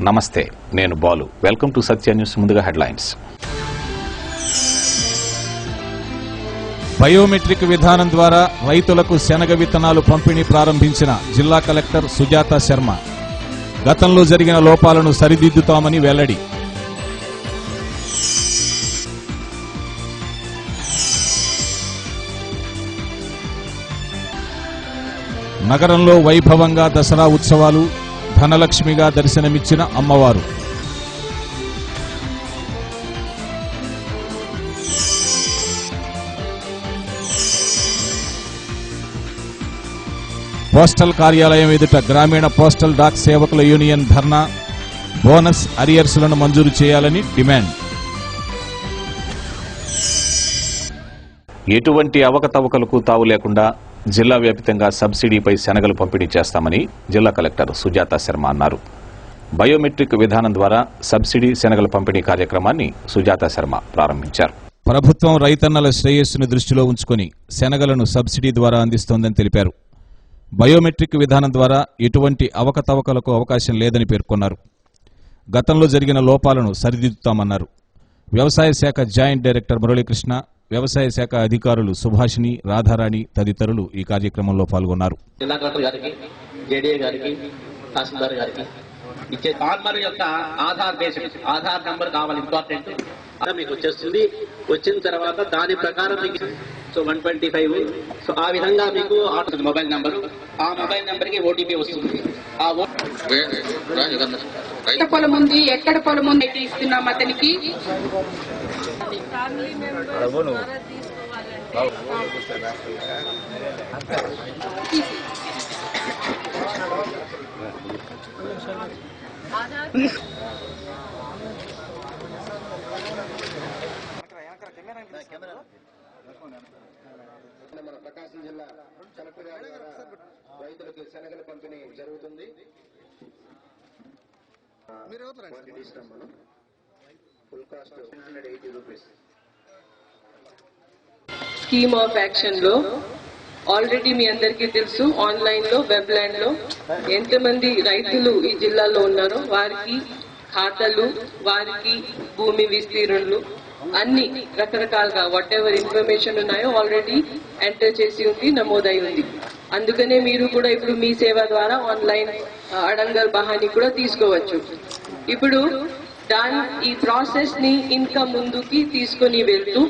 నమస్తే, నేను Balu. Welcome to Satya news. ముందుగా హెడ్లైన్స్. బయోమెట్రిక్ విధానం ద్వారా రైతులకు శనగ విత్తనాలు పంపిణీ ప్రారంభించిన జిల్లా కలెక్టర్ సుజాత శర్మ. గతంలో జరిగిన లోపాలను సరిదిద్దుతామని వెల్లడి. నగరంలో వైభవంగా దసరా ఉత్సవాలు, ధనలక్ష్మిగా దర్శనమిచ్చిన అమ్మవారు. పోస్టల్ కార్యాలయం ఎదుట గ్రామీణ పోస్టల్ డాక్ సేవకుల యూనియన్ ధర్నా. బోనస్ అరియర్స్లను మంజూరు చేయాలని డిమాండ్. ఎటువంటి అవకతవకలకు తావు లేకుండా జిల్లా వ్యాప్తంగా సబ్సిడీపై శనగలు పంపిణీ చేస్తామని జిల్లా కలెక్టర్ సుజాత శర్మ అన్నారు. బయోమెట్రిక్ విధానం ద్వారా సబ్సిడీ శనగల పంపిణీ కార్యక్రమాన్ని సుజాత శర్మ ప్రారంభించారు. ప్రభుత్వం రైతన్నల శ్రేయస్సును దృష్టిలో ఉంచుకుని శనగలను సబ్సిడీ ద్వారా అందిస్తోందని తెలిపారు. బయోమెట్రిక్ విధానం ద్వారా ఎటువంటి అవకతవకలకు అవకాశం లేదని పేర్కొన్నారు. గతంలో జరిగిన లోపాలను సరిదిద్దుతామన్నారు. వ్యవసాయ శాఖ జాయింట్ డైరెక్టర్ మురళీకృష్ణ, వ్యవసాయ శాఖ అధికారులు సుభాషిణి, రాధారాణి తదితరులు ఈ కార్యక్రమంలో పాల్గొన్నారు. జిల్లా కలెక్టర్ గారికి, జేడీఏ గారికి, తహసీల్దార్ గారికి ఇచ్చే ఫార్మర్ యొక్క ఆధార్ నంబర్ కావాలి, ఇంపార్టెంట్. మీకు వచ్చేస్తుంది. వచ్చిన తర్వాత దాని ప్రకారం మీకు 125. సో ఆ విధంగా మీకు మొబైల్ నంబరు, ఆ మొబైల్ నంబర్ కి ఓటీపీ వస్తుంది. ఆ పొలం ఉంది, ఎక్కడ పొలం ఉంది ఇస్తున్నాం అతనికి. మన ప్రకాశం జిల్లా కలెక్టర్ గారి ద్వారా రైతులకు శనగల పంపిణీ జరుగుతుంది. Full cost 180 rupees. Scheme of action లో ఆల్రెడీ మీ అందరికీ తెలుసు, ఆన్లైన్ లో, వెబ్ ల్యాండ్ లో ఎంతమంది రైతులు ఈ జిల్లాలో ఉన్నారో వారికి ఖాతాలు, వారికి భూమి విస్తీర్ణలు అన్ని రకరకాలుగా వాట్ ఎవర్ ఇన్ఫర్మేషన్ ఉన్నాయో ఆల్రెడీ ఎంటర్ చేసి ఉంది, నమోదై ఉంది. అందుకనే మీరు కూడా ఇప్పుడు మీ సేవ ద్వారా ఆన్లైన్ అడంగల్ బహాని కూడా తీసుకోవచ్చు. ఇప్పుడు ఈ ప్రాసెస్ ని ఇంకా ముందుకి తీసుకొని వెళ్తూ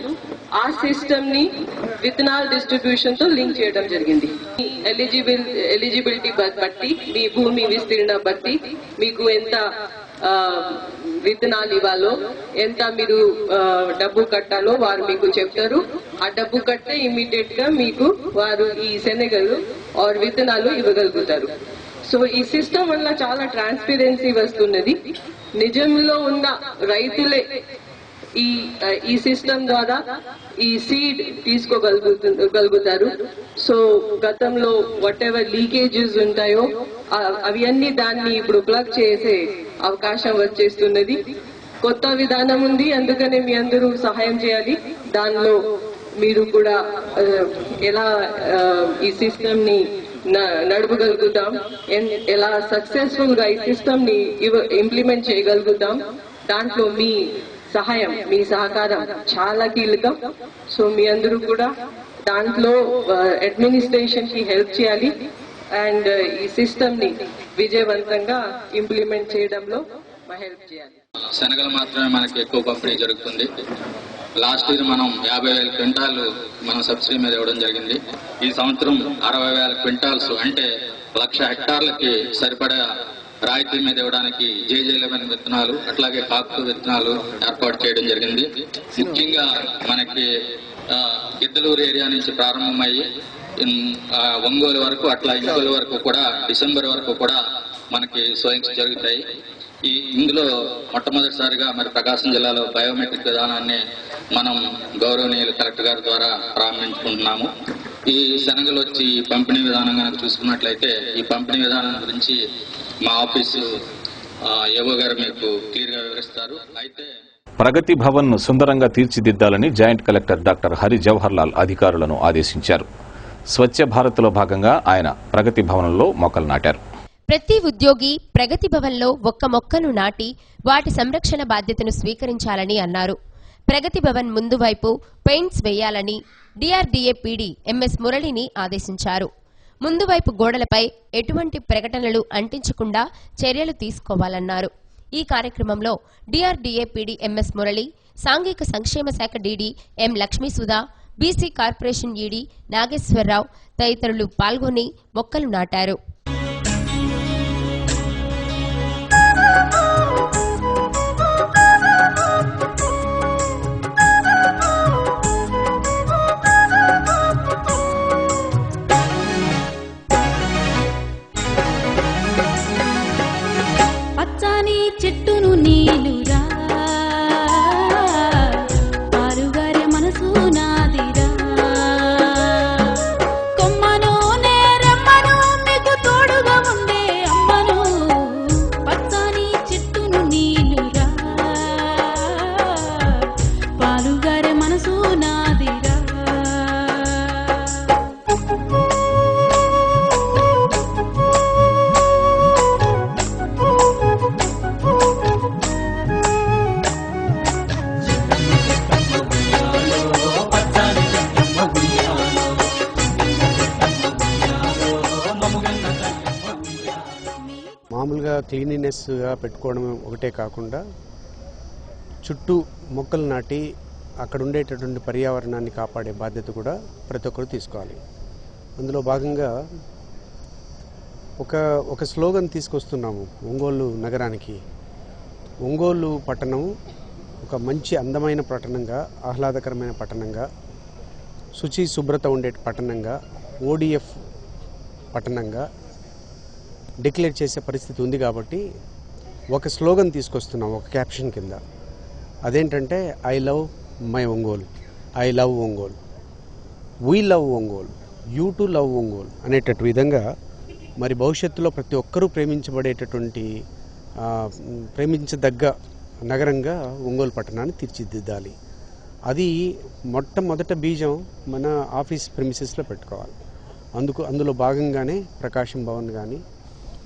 ఆ సిస్టమ్ ని విత్తనాల డిస్ట్రిబ్యూషన్ తో లింక్ చేయడం జరిగింది. ఎలిజిబిలిటీ బట్టి, మీ భూమి విస్తీర్ణ బట్టి మీకు ఎంత విత్తనాలు ఇవ్వాలో, ఎంత మీరు డబ్బు కట్టాలో వారు మీకు చెప్తారు. ఆ డబ్బు కట్టే ఇమ్మీడియట్ గా మీకు వారు ఈ శనగలు ఆర్ విత్తనాలు ఇవ్వగలుగుతారు. సో ఈ సిస్టమ్ వల్ల చాలా ట్రాన్స్పరెన్సీ వస్తున్నది. నిజంలో ఉన్న రైతులే ఈ సిస్టమ్ ద్వారా ఈ సీడ్ తీసుకోగలుగుతారు. సో గతంలో వాట్ ఎవర్ లీకేజెస్ ఉంటాయో అవి అన్ని దాన్ని ఇప్పుడు ప్లగ్ చేసే అవకాశం వచ్చేస్తున్నది. కొత్త విధానం ఉంది, అందుకనే మీ అందరూ సహాయం చేయాలి. దానిలో మీరు కూడా ఎలా ఈ సిస్టమ్ ని నడపగలుగుతాం, ఎలా సక్సెస్ఫుల్ గా ఈ సిస్టమ్ ని ఇంప్లిమెంట్ చేయగలుగుతాం, దాంట్లో మీ సహాయం, మీ సహకారం చాలా కీలకం. సో మీ అందరూ కూడా దాంట్లో అడ్మినిస్ట్రేషన్ కి హెల్ప్ చేయాలి అండ్ ఈ సిస్టమ్ ని విజయవంతంగా ఇంప్లిమెంట్ చేయడంలో హెల్ప్ చేయాలి. శనగలు మాత్రమే మనకి ఎక్కువ పంపిణీ జరుగుతుంది. లాస్ట్ ఇయర్ మనం 50,000 క్వింటాలు మనం సబ్సిడీ మీద ఇవ్వడం జరిగింది. ఈ సంవత్సరం 60,000 క్వింటాల్స్ అంటే 1,00,000 హెక్టార్లకి సరిపడా రాయితీ మీద ఇవ్వడానికి JJ11 విత్తనాలు, అట్లాగే కాపు విత్తనాలు ఏర్పాటు చేయడం జరిగింది. ముఖ్యంగా మనకి గిద్దలూరు ఏరియా నుంచి ప్రారంభమయ్యి ఒంగోలు వరకు, అట్లా ఇంగోలు వరకు కూడా డిసెంబర్ వరకు కూడా మనకి సోయింగ్స్ జరుగుతాయి. ఇందులో మొట్టమొదటిసారిగా మరి ప్రకాశం జిల్లాలో బయోమెట్రిక్ విధానాన్ని మనం గౌరవనీయులు కలెక్టర్ గారి ద్వారా ప్రారంభించుకుంటున్నాము. ఈ శనగలు వచ్చి పంపిణీ విధానం కనుక చూసుకున్నట్లయితే ఈ పంపిణీ విధానం గురించి మా ఆఫీసు ఏవో గారు మీకు క్లియర్ గా వివరిస్తారు. అయితే ప్రగతి భవన్ ను సుందరంగా తీర్చిదిద్దాలని joint collector doctor Hari Jawahar Lal అధికారులను ఆదేశించారు. స్వచ్ఛ భారత్ లో భాగంగా ఆయన ప్రగతి భవనంలో మొక్కలు నాటారు. ప్రతి ఉద్యోగి ప్రగతి భవన్లో ఒక్క మొక్కను నాటి వాటి సంరక్షణ బాధ్యతను స్వీకరించాలని అన్నారు. ప్రగతి భవన్ ముందు వైపు పెయింట్స్ వేయాలని డిఆర్డీఏ పీడీ ఎంఎస్ మురళిని ఆదేశించారు. ముందు వైపు గోడలపై ఎటువంటి ప్రకటనలు అంటించకుండా చర్యలు తీసుకోవాలన్నారు. ఈ కార్యక్రమంలో డిఆర్డీఏ పీడీ ఎంఎస్ మురళి, సాంఘిక సంక్షేమ శాఖ డీడీ ఎం లక్ష్మీసుధా, బీసీ కార్పొరేషన్ ఈడీ నాగేశ్వరరావు తదితరులు పాల్గొని మొక్కలు నాటారు. పచ్చని చెట్టును నీలురా పారుగారే మనసు నాదిరా కొమ్మను నేరమ్మను మీకు తోడుగా ఉండే అమ్మను పచ్చని చెట్టును నీలురా పారుగారే మనసు నాదిరా మామూలుగా క్లీనినెస్గా పెట్టుకోవడం ఒకటే కాకుండా చుట్టూ మొక్కలు నాటి అక్కడ ఉండేటటువంటి పర్యావరణాన్ని కాపాడే బాధ్యత కూడా ప్రతి ఒక్కరు తీసుకోవాలి. అందులో భాగంగా ఒక స్లోగన్ తీసుకొస్తున్నాము ఒంగోలు నగరానికి. ఒంగోలు పట్టణం ఒక మంచి అందమైన పట్టణంగా, ఆహ్లాదకరమైన పట్టణంగా, శుచి శుభ్రత ఉండే పట్టణంగా, ఓడిఎఫ్ పట్టణంగా డిక్లేర్ చేసే పరిస్థితి ఉంది. కాబట్టి ఒక స్లోగన్ తీసుకొస్తున్నాం ఒక క్యాప్షన్ కింద. అదేంటంటే I love my Ongole, I love Ongole, we love Ongole, you too love Ongole అనేటట్టు విధంగా మరి భవిష్యత్తులో ప్రతి ఒక్కరూ ప్రేమించదగ్గ నగరంగా ఒంగోలు పట్టణాన్ని తీర్చిదిద్దాలి. అది మొట్టమొదట బీజం మన ఆఫీస్ ప్రిమిసెస్లో పెట్టుకోవాలి. అందులో భాగంగానే ప్రకాశం భవన్ కానీ,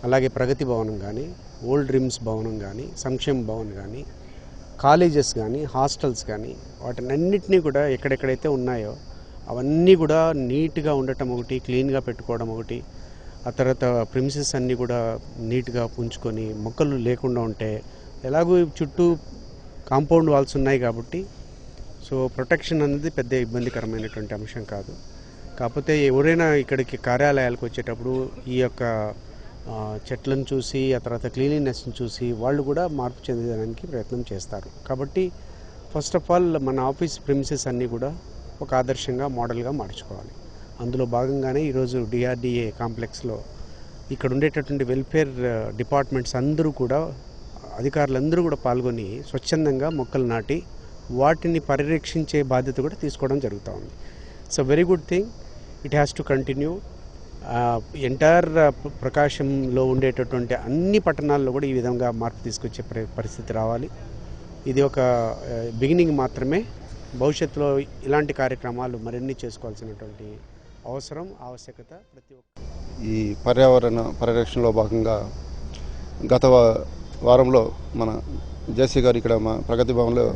అలాగే ప్రగతి భవనం కానీ, ఓల్డ్ రిమ్స్ భవనం కానీ, సంక్షేమ భవన్ కానీ, కాలేజెస్ కానీ, హాస్టల్స్ కానీ వాటినన్నింటినీ కూడా ఎక్కడెక్కడైతే ఉన్నాయో అవన్నీ కూడా నీట్గా ఉండటం ఒకటి, క్లీన్గా పెట్టుకోవడం ఒకటి, ఆ తర్వాత ప్రిమిసెస్ అన్నీ కూడా నీట్గా ఉంచుకొని మొక్కలు లేకుండా ఉంటే ఎలాగో చుట్టూ కాంపౌండ్ వాల్స్ ఉన్నాయి కాబట్టి సో ప్రొటెక్షన్ అనేది పెద్ద ఇబ్బందికరమైనటువంటి అంశం కాదు. కాకపోతే ఎవరైనా ఇక్కడికి కార్యాలయాలకు వచ్చేటప్పుడు ఈ యొక్క చెట్లను చూసి, ఆ తర్వాత క్లీనినెస్ని చూసి వాళ్ళు కూడా మార్పు చెందడానికి ప్రయత్నం చేస్తారు. కాబట్టి ఫస్ట్ ఆఫ్ ఆల్ మన ఆఫీస్ ప్రిమిసెస్ అన్నీ కూడా ఒక ఆదర్శంగా, మోడల్గా మార్చుకోవాలి. అందులో భాగంగానే ఈరోజు డిఆర్డీఏ కాంప్లెక్స్లో ఇక్కడ ఉండేటటువంటి వెల్ఫేర్ డిపార్ట్మెంట్స్ అందరూ కూడా, అధికారులందరూ కూడా పాల్గొని స్వచ్ఛందంగా మొక్కలు నాటి వాటిని పరిరక్షించే బాధ్యత కూడా తీసుకోవడం జరుగుతూ ఉంది. So very good thing, it has to continue. Entire ప్రకాశంలో ఉండేటటువంటి అన్ని పట్టణాల్లో కూడా ఈ విధంగా మార్పు తీసుకొచ్చే పరిస్థితి రావాలి. ఇది ఒక బిగినింగ్ మాత్రమే. భవిష్యత్తులో ఇలాంటి కార్యక్రమాలు మరిన్ని చేసుకోవాల్సినటువంటి అవసరం, ఆవశ్యకత ప్రతి ఒక్క. ఈ పర్యావరణ పరిరక్షణలో భాగంగా గత వారంలో మన జేసీ గారు ఇక్కడ మా ప్రగతి భవన్లో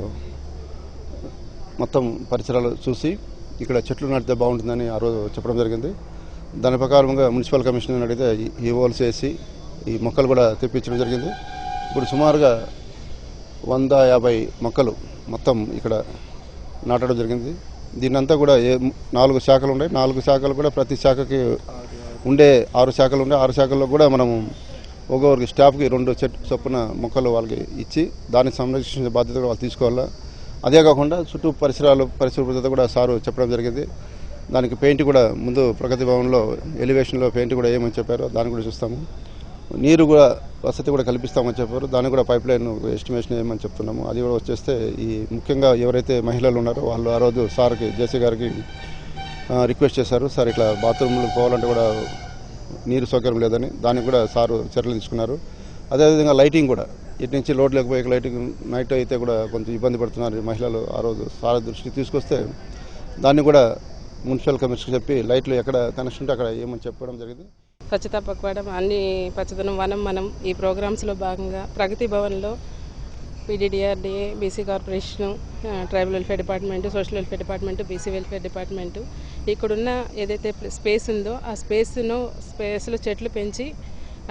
మొత్తం పరిసరాలు చూసి ఇక్కడ చెట్లు నాటితే బాగుంటుందని ఆ రోజు చెప్పడం జరిగింది. దాని ప్రకారంగా మున్సిపల్ కమిషనర్ అడిగితే ఈ హోల్స్ వేసి ఈ మొక్కలు కూడా తెప్పించడం జరిగింది. ఇప్పుడు సుమారుగా 150 మొక్కలు మొత్తం ఇక్కడ నాటడం జరిగింది. దీన్నంతా కూడా 4 శాఖలు ఉన్నాయి. 4 శాఖలు కూడా ప్రతి శాఖకి ఉండే 6 శాఖలు ఉండే 6 శాఖల్లో కూడా మనం ఒక్కొక్కరికి స్టాఫ్కి 2 చొప్పున మొక్కలు వాళ్ళకి ఇచ్చి దాన్ని సంరక్షించే బాధ్యత వాళ్ళు తీసుకోవాలా. అదే కాకుండా చుట్టూ పరిశుభ్రత కూడా సారు చెప్పడం జరిగింది. దానికి పెయింట్ కూడా ముందు ప్రగతి భవన్లో ఎలివేషన్లో పెయింట్ కూడా ఏమని చెప్పారో దాన్ని కూడా చూస్తాము. నీరు కూడా వసతి కూడా కల్పిస్తామని చెప్పారు. దాన్ని కూడా పైప్ లైన్ ఎస్టిమేషన్ ఏమని చెప్తున్నాము. అది కూడా వచ్చేస్తే ఈ ముఖ్యంగా ఎవరైతే మహిళలు ఉన్నారో వాళ్ళు ఆ రోజు సార్కి, జేసీ గారికి రిక్వెస్ట్ చేశారు. సార్ ఇట్లా బాత్రూమ్లకు పోవాలంటే కూడా నీరు సౌకర్యం లేదని, దానికి కూడా సారు చర్యలు తీసుకున్నారు. అదేవిధంగా లైటింగ్ కూడా ఇటు నుంచి లోడ్ లేకపోయే లైటింగ్ నైట్ అయితే కూడా కొంచెం ఇబ్బంది పడుతున్నారు మహిళలు. ఆ రోజు సార్ దృష్టికి తీసుకొస్తే దాన్ని కూడా మున్సిపల్ కమిషనర్ చెప్పి లైట్లు ఎక్కడ కనెక్షన్ ఉంటే అక్కడ ఏమని చెప్పడం జరిగింది. స్వచ్ఛతా పక్వాడం అన్ని పచ్చదనం వనం మనం ఈ ప్రోగ్రామ్స్లో భాగంగా ప్రగతి భవన్లో PDDRDA, BC corporation, tribal welfare department, social welfare department, BC welfare department ఇక్కడున్న ఏదైతే స్పేస్ ఉందో ఆ స్పేస్లో చెట్లు పెంచి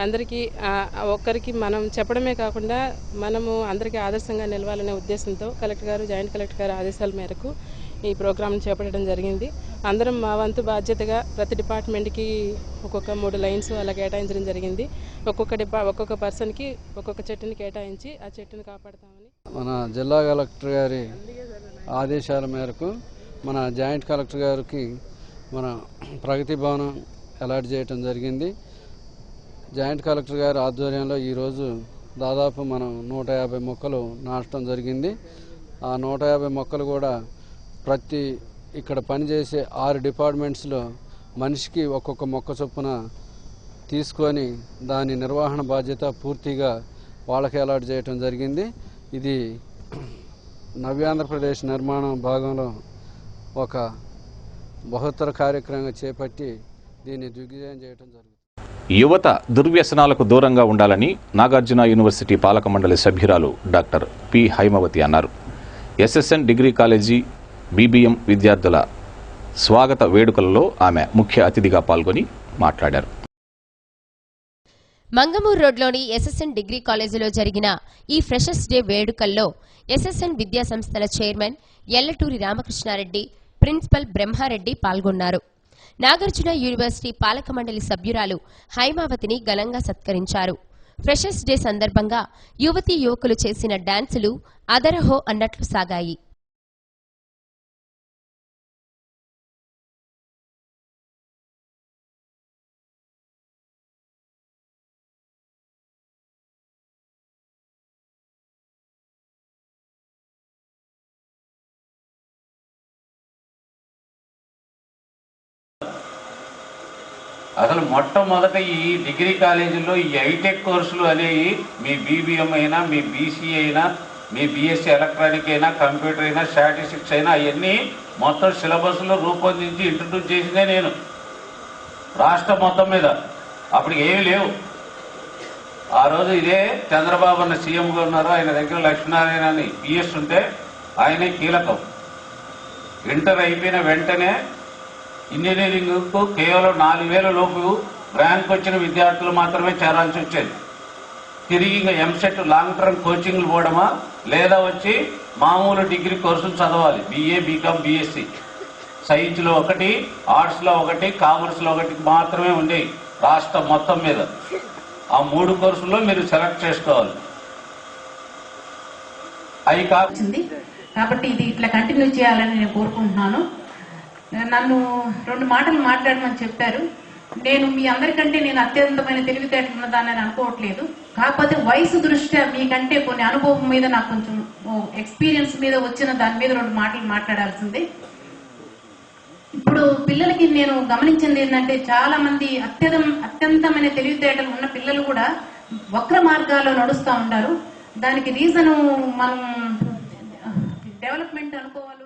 అందరికీ ఒక్కరికి మనం చెప్పడమే కాకుండా మనము అందరికీ ఆదర్శంగా నిలవాలనే ఉద్దేశంతో కలెక్టర్ గారు, జాయింట్ కలెక్టర్ గారు ఆదేశాల మేరకు ఈ ప్రోగ్రాంను చేపట్టడం జరిగింది. అందరం మా వంతు బాధ్యతగా ప్రతి డిపార్ట్మెంట్కి ఒక్కొక్క 3 లైన్స్ అలా కేటాయించడం జరిగింది. ఒక్కొక్క పర్సన్కి ఒక్కొక్క చెట్టుని కేటాయించి ఆ చెట్టుని కాపాడుతామని మన జిల్లా కలెక్టర్ గారి ఆదేశాల మేరకు మన జాయింట్ కలెక్టర్ గారికి మన ప్రగతి భవనం అలాట్ చేయడం జరిగింది. జాయింట్ కలెక్టర్ గారి ఆధ్వర్యంలో ఈరోజు దాదాపు మనం 150 మొక్కలు నాటడం జరిగింది. ఆ 150 మొక్కలు కూడా ప్రతి ఇక్కడ పనిచేసే 6 డిపార్ట్మెంట్స్లో మనిషికి ఒక్కొక్క మొక్క చొప్పున తీసుకొని దాని నిర్వహణ బాధ్యత పూర్తిగా వాళ్ళకి అలాట్ చేయటం జరిగింది. ఇది నవ్యాంధ్రప్రదేశ్ నిర్మాణం భాగంలో ఒక బహుత్తర కార్యక్రమంగా చేపట్టి దీన్ని దిగ్విజయం చేయడం జరుగుతుంది. యువత దుర్వ్యసనాలకు దూరంగా ఉండాలని నాగార్జున యూనివర్సిటీ పాలక మండలి సభ్యురాలు డాక్టర్ పి హైమవతి అన్నారు. ఎస్ఎస్ఎన్ డిగ్రీ కాలేజీ బీబీఎం విద్యార్థుల స్వాగత వేడుకలలో ఆమె ముఖ్య అతిథిగా పాల్గొని మాట్లాడారు. మంగమూరు రోడ్లోని ఎస్ఎస్ఎన్ డిగ్రీ కాలేజీలో జరిగిన ఈ ఫ్రెషర్స్ డే వేడుకల్లో ఎస్ఎస్ఎన్ విద్యా సంస్థల చైర్మన్ ఎల్లటూరి రామకృష్ణారెడ్డి, ప్రిన్సిపల్ బ్రహ్మారెడ్డి పాల్గొన్నారు. నాగార్జున యూనివర్సిటీ పాలక మండలి సభ్యురాలు హైమావతిని ఘనంగా సత్కరించారు. ఫ్రెషర్స్ డే సందర్భంగా యువతీ యువకులు చేసిన డాన్సులు అదరహో అన్నట్లు సాగాయి. అసలు మొట్టమొదట ఈ డిగ్రీ కాలేజీల్లో ఈ హైటెక్ కోర్సులు అనేవి మీ బీబీఎం అయినా, మీ బీసీ అయినా, మీ బీఎస్సీ ఎలక్ట్రానిక్ అయినా, కంప్యూటర్ అయినా, స్టాటిస్టిక్స్ అయినా అవన్నీ మొత్తం సిలబస్లో రూపొందించి ఇంట్రడ్యూస్ చేసిందే నేను రాష్ట్రం మొత్తం మీద. అప్పుడు ఏమీ లేవు. ఆ రోజు ఇదే చంద్రబాబు అన్న సీఎంగా ఉన్నారు. ఆయన దగ్గర లక్ష్మీనారాయణ అని పిఎస్ ఉంటే ఆయనే కీలకం. ఇంటర్ అయిపోయిన వెంటనే ఇంజనీరింగ్కు కేవలం 4,000 లోపు ర్యాంక్ వచ్చిన విద్యార్థులు మాత్రమే చేరాల్సి వచ్చేది. తిరిగి ఇంకా ఎంసెట్ లాంగ్ టర్మ్ కోచింగ్లు పోవడమా, లేదా వచ్చి మామూలు డిగ్రీ కోర్సులు చదవాలి. BA, BCom, BSc. సైన్స్లో 1, ఆర్ట్స్లో 1, కామర్స్లో 1 మాత్రమే ఉండేవి రాష్ట్రం మొత్తం మీద. ఆ 3 కోర్సుల్లో మీరు సెలెక్ట్ చేసుకోవాలి. అవి కాకుండా కాబట్టి ఇది ఇట్లా కంటిన్యూ చేయాలని నేను కోరుకుంటున్నాను. నన్ను 2 మాటలు మాట్లాడమని చెప్పారు. నేను మీ అందరికంటే నేను అత్యంతమైన తెలివితేటలు ఉన్నదాన్ని అనుకోవట్లేదు. కాకపోతే వయసు దృష్ట్యా మీకంటే కొన్ని అనుభవం మీద నాకు కొంచెం ఎక్స్పీరియన్స్ మీద వచ్చిన దాని మీద 2 మాటలు మాట్లాడాల్సిందే. ఇప్పుడు పిల్లలకి నేను గమనించింది ఏంటంటే చాలా మంది అత్యంతమైన తెలివితేటలు ఉన్న పిల్లలు కూడా వక్ర మార్గాల్లో నడుస్తూ ఉంటారు. దానికి రీజను మనం డెవలప్మెంట్ అనుకోవాలి.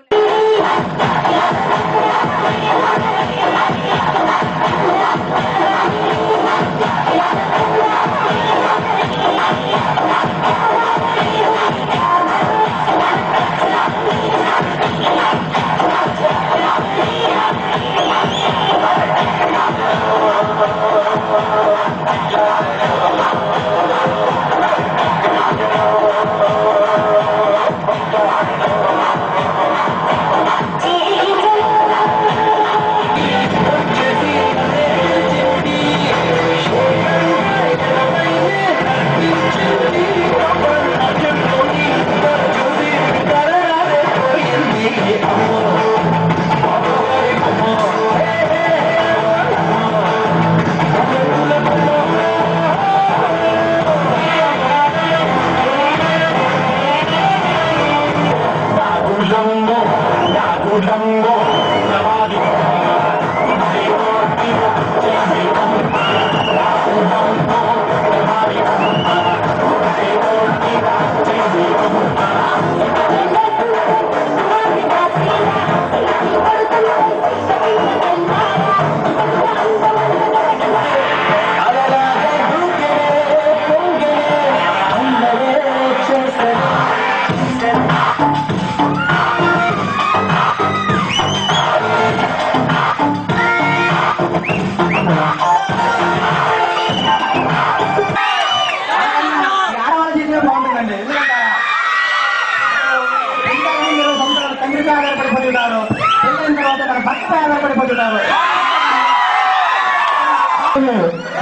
అనుకుంటున్నారు.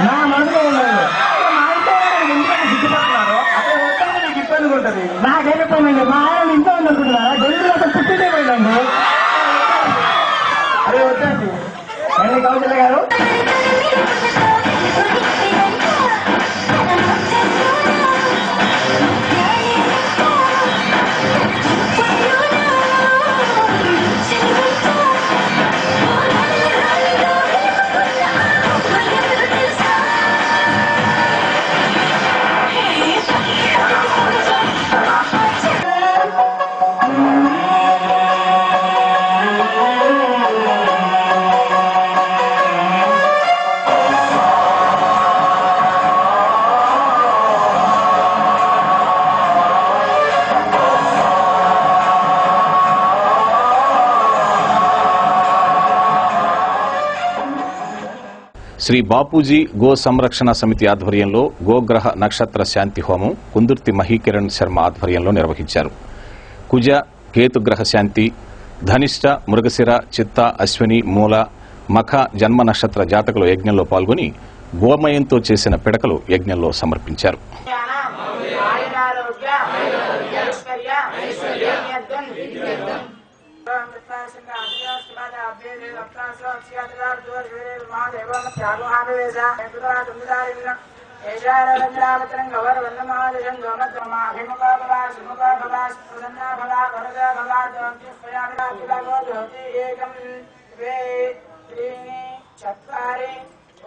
నా మనసులో ఉన్నారు మా ఇంట్లో ఎందుకంటే సిగ్గుపడుతున్నారు అక్కడ వస్తాను నీకు ఇబ్బందిగా ఉంటుంది. నాకేమైపోయిందండి మా ఆయన ఇంట్లో అనుకుంటున్నారా డెలివరీ అసలు పుట్టిందే పోయిందండి. అదే వచ్చేసి ఎన్ని కౌశల్య గారు శ్రీ బాపూజీ గో సంరక్షణ సమితి ఆధ్వర్యంలో గోగ్రహ నక్షత్ర శాంతి హోమం కుందుర్తి మహీకిరణ్ శర్మ ఆధ్వర్యంలో నిర్వహించారు. కుజ కేతుగ్రహ శాంతి, ధనిష్ట, మృగశిర, చిత్త, అశ్విని, మూల, మఖ జన్మ నక్షత్ర జాతకులు యజ్ఞంలో పాల్గొని గోమయంతో చేసిన పిడకలు యజ్ఞంలో సమర్పించారు.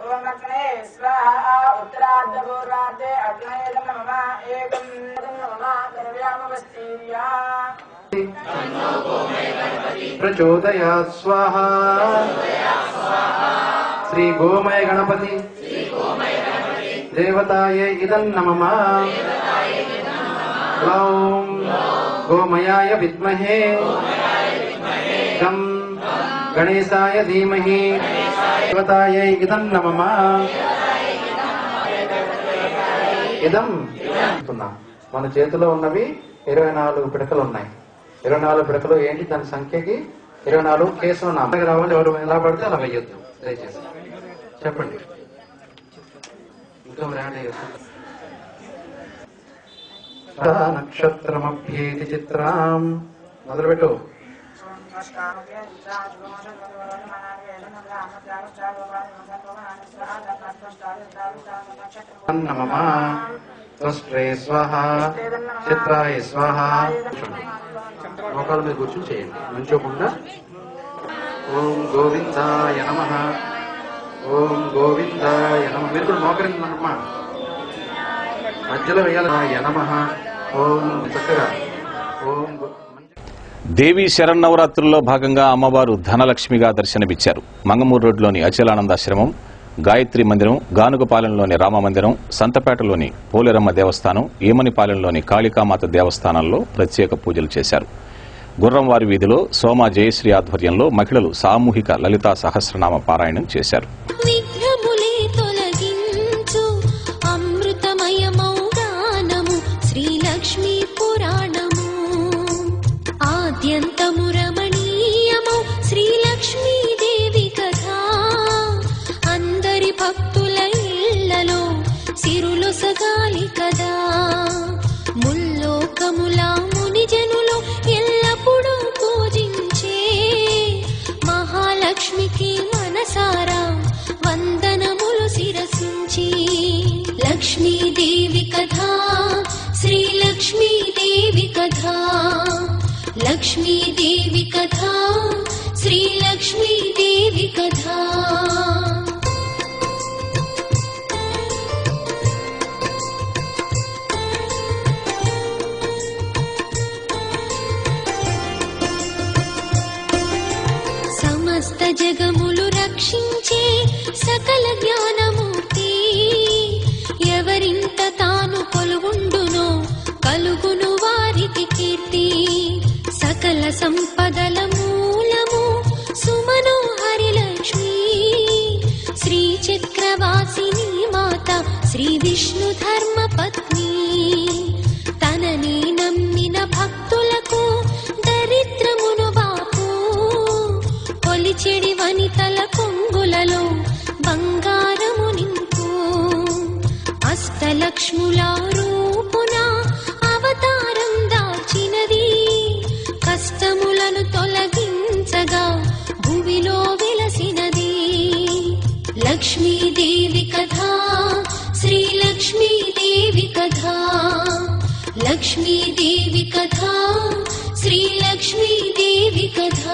ఓం అగ్నే స్వాహ ఉత్తరార్ధ పూర్వార్ధే అగ్నేయ నమః ఏకం నమః ద్రవ్యామవస్తీర్యా ప్రచోదయాత్ స్వాహ శ్రీ గోమయ గణపతి దేవతాయే ఇదం నమః ఓం గోమయాయ విద్మహే గం గణేశాయ ధీమహి దేవతాయే ఇదం నమః ఇదం. మన చేతిలో ఉన్నవి 24 పిడకలు ఉన్నాయి. 24 పిడకలు ఏంటి దాని సంఖ్యకి 24 కేసులు నామకి రావాలి. ఎవరు ఎలా పడితే అలా వెయ్యొద్దు దయచేసి చెప్పండి. ఇంకా నక్షత్రమభ్యేతి చిత్రం మొదలుపెట్టు. నమః స్వస్త్రే స్వాహ చిత్రాయ స్వాహ. మోకాళ్ళ మీద కూర్చొని చేయండి నుంచోకుండా. ఓం గోవిందాయ నమః ఓం గోవిందాయ నమః. మీరు కూడా మోకరిందమ్మా మధ్యలో వేయాలయ నమః. ఓం చక్కగా ఓం. దేవీ శరన్నవరాత్రుల్లో భాగంగా అమ్మవారు ధనలక్ష్మిగా దర్శనమిచ్చారు. మంగమూరు రోడ్లోని అచలానందాశ్రమం, గాయత్రి మందిరం, గానుగపాలెంలోని రామమందిరం, సంతపేటలోని పోలేరమ్మ దేవస్థానం, ఈమనిపాలెంలోని కాళికామాత దేవస్థానాల్లో ప్రత్యేక పూజలు చేశారు. గుర్రంవారి వీధిలో సోమా జయశ్రీ ఆధ్వర్యంలో మహిళలు సామూహిక లలితా సహస్రనామ పారాయణం చేశారు. అత్యంతము రమణీయము శ్రీలక్ష్మీదేవి కథ అందరి భక్తుల ఇళ్లలో సిరులొసగాలి కదా. ముల్లోకముల మునిజనులు ఎల్లప్పుడూ పూజించే మహాలక్ష్మికి మనసారా వందనములు శిరసుంచి. లక్ష్మీదేవి కథ శ్రీలక్ష్మీదేవి కథ లక్ష్మీదేవి కథ శ్రీలక్ష్మీదేవి కథ. సమస్త జగములు రక్షించే సకల జ్ఞానమూర్తి ఎవరింత తాను కొలువుండునో కలుగును వారికి కీర్తి. సకల సంపదల మూలము సుమనోహరి లక్ష్మి శ్రీ చక్రవాసిని మాత శ్రీ విష్ణు ధర్మ పత్ని. తనని నమ్మిన భక్తులకు దరిద్రమును బాపు కొలిచెడి వనితల లక్ష్ముల రూపున అవతారం దాల్చినది కష్టములను తొలగించగా భూమిలో వెలసినది లక్ష్మీదేవి కథ శ్రీ లక్ష్మీదేవి కథ లక్ష్మీదేవి కథ శ్రీ లక్ష్మీదేవి కథ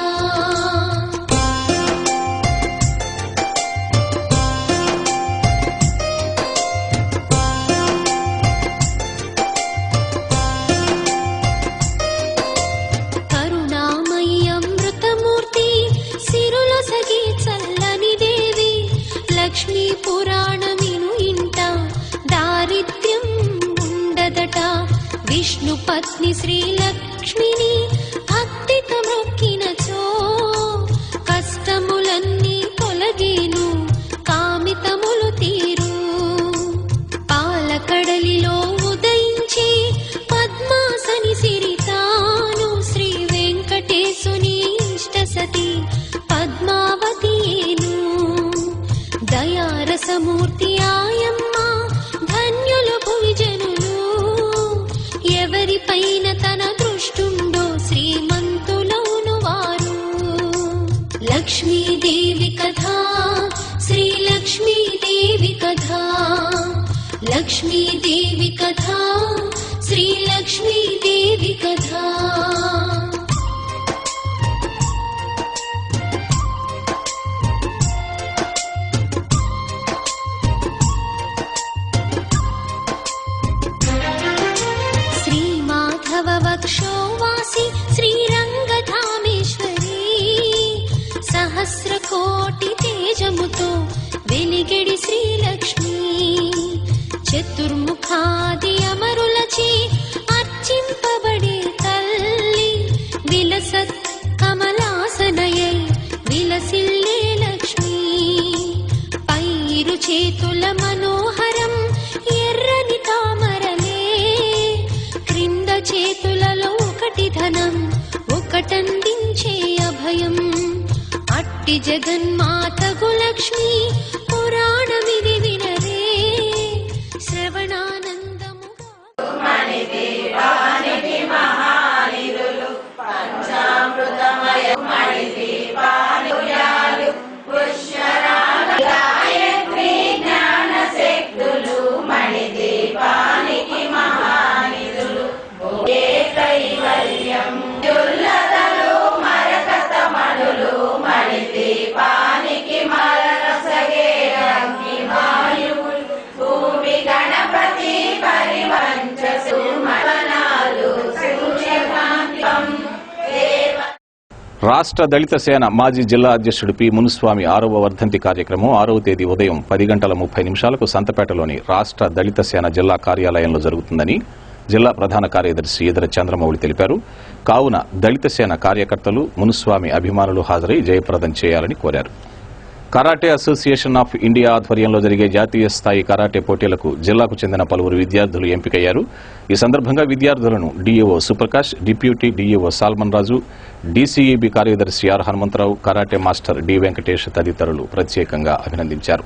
లక్ష్మీ పురాణమిను ఇంట దారిద్ర్యం ఉండదట విష్ణు పత్ని శ్రీ లక్ష్మిని భక్తితో మొక్కినచో కష్టములన్నీ తొలగేను కామితములు తీరు పాలకడలిలో ఉదయించే పద్మాసని సిరితాను శ్రీ వెంకటేశుని ఇష్టసతి పద్మావతియేను దయారసమూర్తి ఆయమ్మ ధన్యులు భువిజనులు ఎవరిపైన తన దృష్టుండో శ్రీమంతులౌను వారు లక్ష్మీదేవి కథ శ్రీ లక్ష్మీదేవి కథ లక్ష్మీదేవి కథ శ్రీ లక్ష్మీదేవి కథ వక్షోవాసి శ్రీరంగధామేశ్వరి సహస్రకోటి తేజముతో వెలిగడి శ్రీలక్ష్మి చతుర్ముఖాది అమరులచే అర్చింపబడే తల్లి విలసత్ కమలాసనయై విలసిల్లే లక్ష్మి పైరు చేతుల మనోహరం ఎర్రని తామరలే క్రింద చేతులలో ఒకటి ధనం ఒకటందించే అభయం అట్టి జగన్మాతగు లక్ష్మి పురాణమిది వినరే శ్రవణానందముగా మహానిధులు పంచామృతమయ మణిదీపాలు గాయత్రి జ్ఞాన శక్తులు మణిదీపానికి మహానిధులు కైవల్యం దుల్లదలు మరకతమణులు మణిదీపానికి మరసగే అగ్నివాయువులు భూమి గణపతి పరివంచ సుమనాలు సూర్యకాంతం రాష్ట్ర దళిత సేన మాజీ జిల్లా అధ్యక్షుడు పి మునుస్వామి 6వ వర్ధంతి కార్యక్రమం 6వ తేదీ ఉదయం 10:30 సంతపేటలోని రాష్ట్ర దళిత సేన జిల్లా కార్యాలయంలో జరుగుతుందని జిల్లా ప్రధాన కార్యదర్శి ఈదర చంద్రమౌళి తెలిపారు. కావున దళిత సేన కార్యకర్తలు మునుస్వామి అభిమానులు హాజరై జయప్రదం చేయాలని కోరారు. కరాటే అసోసియేషన్ ఆఫ్ ఇండియా ఆధ్వర్యంలో జరిగే జాతీయ స్థాయి కరాటే పోటీలకు జిల్లాకు చెందిన పలువురు విద్యార్థులు ఎంపికయ్యారు. ఈ సందర్భంగా విద్యార్థులను DEO Suprakash, deputy DEO Salman Raju, DCEB కార్యదర్శి R Hanumantharao, karate master D Venkatesh తదితరులు ప్రత్యేకంగా అభినందించారు.